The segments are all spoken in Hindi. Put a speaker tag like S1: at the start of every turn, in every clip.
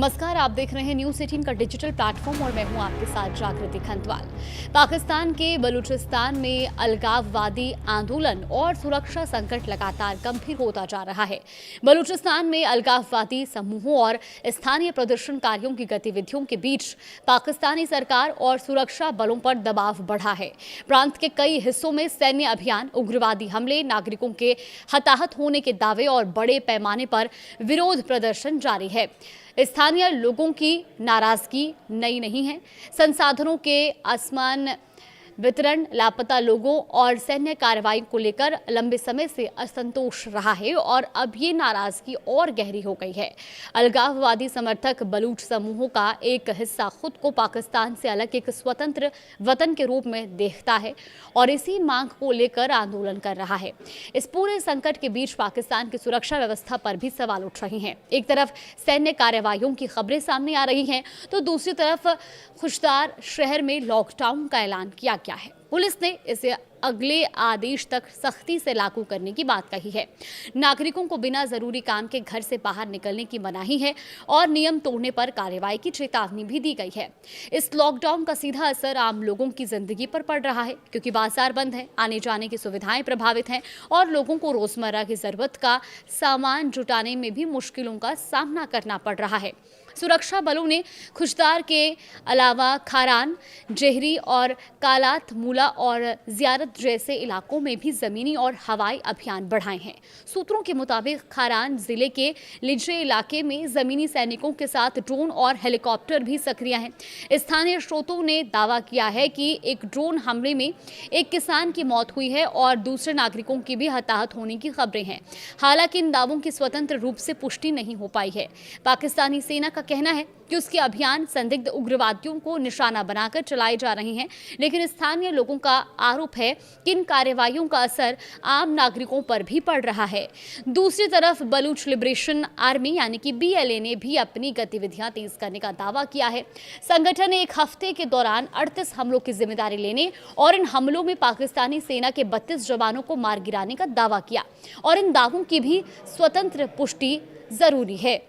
S1: नमस्कार, आप देख रहे हैं न्यूज़ 18 का डिजिटल प्लेटफॉर्म और मैं हूं आपके साथ जागृति खंतवाल। पाकिस्तान के बलूचिस्तान में अलगाववादी आंदोलन और सुरक्षा संकट लगातार गंभीर होता जा रहा है। बलूचिस्तान में अलगाववादी समूहों और स्थानीय प्रदर्शनकारियों की गतिविधियों के बीच पाकिस्तानी सरकार और सुरक्षा बलों पर दबाव बढ़ा है। प्रांत के कई हिस्सों में सैन्य अभियान, उग्रवादी हमले, नागरिकों के हताहत होने के दावे और बड़े पैमाने पर विरोध प्रदर्शन जारी है। स्थानीय लोगों की नाराजगी नई नहीं है। संसाधनों के असमान वितरण, लापता लोगों और सैन्य कार्रवाई को लेकर लंबे समय से असंतोष रहा है और अब ये नाराजगी और गहरी हो गई है। अलगाववादी समर्थक बलूच समूहों का एक हिस्सा खुद को पाकिस्तान से अलग एक स्वतंत्र वतन के रूप में देखता है और इसी मांग को लेकर आंदोलन कर रहा है। इस पूरे संकट के बीच पाकिस्तान की सुरक्षा व्यवस्था पर भी सवाल उठ रहे हैं। एक तरफ सैन्य कार्रवाइयों की खबरें सामने आ रही हैं, तो दूसरी तरफ खुशदार शहर में लॉकडाउन का ऐलान किया गया है। पुलिस ने इसे अगले आदेश तक सख्ती से लागू करने की बात कही है। नागरिकों को बिना जरूरी काम के घर से बाहर निकलने की मनाही है और नियम तोड़ने पर कार्रवाई की चेतावनी भी दी गई है। इस लॉकडाउन का सीधा असर आम लोगों की जिंदगी पर पड़ रहा है, क्योंकि बाजार बंद है, आने जाने की सुविधाएं प्रभावित हैं और लोगों को रोजमर्रा की जरूरत का सामान जुटाने में भी मुश्किलों का सामना करना पड़ रहा है। सुरक्षा बलों ने खुशदार के अलावा खारान, जेहरी और कालात मूला और जियारत जैसे इलाकों में भी जमीनी और हवाई अभियान बढ़ाए हैं। सूत्रों के मुताबिक खारान जिले के लिजे इलाके में जमीनी सैनिकों के साथ ड्रोन और हेलीकॉप्टर भी सक्रिय हैं। स्थानीय स्रोतों ने दावा किया है कि एक ड्रोन हमले में एक किसान की मौत हुई है और दूसरे नागरिकों की भी हताहत होने की खबरें हैं। हालांकि इन दावों की स्वतंत्र रूप से पुष्टि नहीं हो पाई है। पाकिस्तानी सेना का कहना है कि उसके अभियान संदिग्ध उग्रवादियों को निशाना बनाकर चलाए जा रहे हैं, लेकिन स्थानीय लोगों का आरोप है कि इन कार्रवाइयों का असर आम नागरिकों पर भी पड़ रहा है। दूसरी तरफ बलूच लिबरेशन आर्मी यानी कि BLA ने भी अपनी गतिविधियां तेज करने का दावा किया है। संगठन ने एक हफ्ते के दौरान 38 हमलों की जिम्मेदारी लेने और इन हमलों में पाकिस्तानी सेना के 32 जवानों को मार गिराने का दावा किया और इन दावों की भी स्वतंत्र पुष्टि जरूरी है।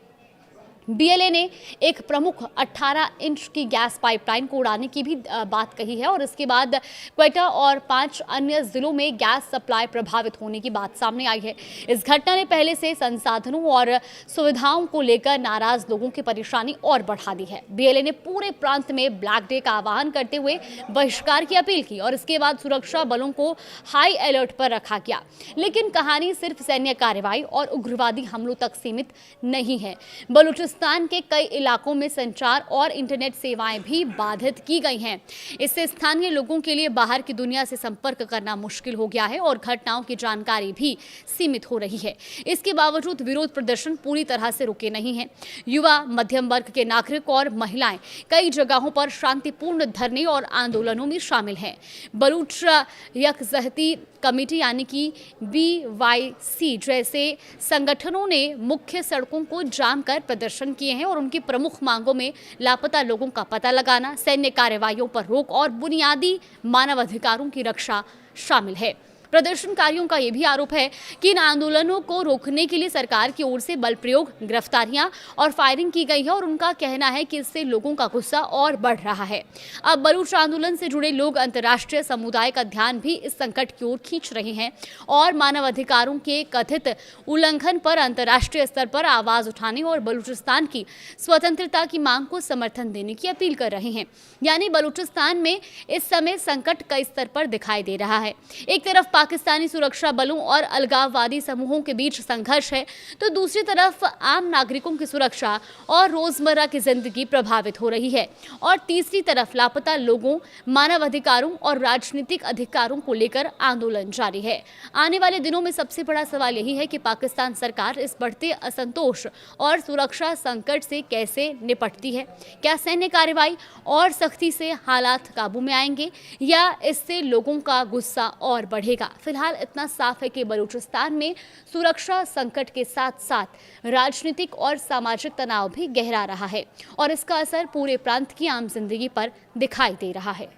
S1: BLA ने एक प्रमुख 18 इंच की गैस पाइपलाइन को उड़ाने की भी बात कही है और इसके बाद क्वेटा और 5 अन्य जिलों में गैस सप्लाई प्रभावित होने की बात सामने आई है। इस घटना ने पहले से संसाधनों और सुविधाओं को लेकर नाराज लोगों की परेशानी और बढ़ा दी है। BLA ने पूरे प्रांत में ब्लैक डे का आह्वान करते हुए बहिष्कार की अपील की और इसके बाद सुरक्षा बलों को हाई अलर्ट पर रखा गया। लेकिन कहानी सिर्फ सैन्य कार्रवाई और उग्रवादी हमलों तक सीमित नहीं है। बलूचिस्तान के कई इलाकों में संचार और इंटरनेट सेवाएं भी बाधित की गई हैं। इससे स्थानीय लोगों के लिए बाहर की दुनिया से संपर्क करना मुश्किल हो गया है और घटनाओं की जानकारी भी सीमित हो रही है। इसके बावजूद विरोध प्रदर्शन पूरी तरह से रुके नहीं हैं। युवा, मध्यम वर्ग के नागरिक और महिलाएं कई जगहों पर शांतिपूर्ण धरने और आंदोलनों में शामिल हैं। बलूच यकजहती कमेटी यानी कि BYC जैसे संगठनों ने मुख्य सड़कों को जाम कर प्रदर्शन किए हैं और उनकी प्रमुख मांगों में लापता लोगों का पता लगाना, सैन्य कार्रवाइयों पर रोक और बुनियादी मानवाधिकारों की रक्षा शामिल है। प्रदर्शनकारियों का यह भी आरोप है कि इन आंदोलनों को रोकने के लिए सरकार की ओर से बल प्रयोग, गिरफ्तारियां और फायरिंग की गई है और उनका कहना है कि इससे लोगों का गुस्सा और बढ़ रहा है। अब बलूच आंदोलन से जुड़े लोग अंतर्राष्ट्रीय समुदाय का ध्यान भी इस संकट की ओर खींच रहे हैं और मानवाधिकारों के कथित उल्लंघन पर अंतर्राष्ट्रीय स्तर पर आवाज उठाने और बलूचिस्तान की स्वतंत्रता की मांग को समर्थन देने की अपील कर रहे हैं। यानी बलूचिस्तान में इस समय संकट कई स्तर पर दिखाई दे रहा है। एक तरफ पाकिस्तानी सुरक्षा बलों और अलगाववादी समूहों के बीच संघर्ष है, तो दूसरी तरफ आम नागरिकों की सुरक्षा और रोजमर्रा की जिंदगी प्रभावित हो रही है और तीसरी तरफ लापता लोगों, मानवाधिकारों और राजनीतिक अधिकारों को लेकर आंदोलन जारी है। आने वाले दिनों में सबसे बड़ा सवाल यही है कि पाकिस्तान सरकार इस बढ़ते असंतोष और सुरक्षा संकट से कैसे निपटती है। क्या सैन्य कार्रवाई और सख्ती से हालात काबू में आएंगे या इससे लोगों का गुस्सा और बढ़ेगा? फिलहाल इतना साफ है कि बलूचिस्तान में सुरक्षा संकट के साथ साथ राजनीतिक और सामाजिक तनाव भी गहरा रहा है और इसका असर पूरे प्रांत की आम जिंदगी पर दिखाई दे रहा है।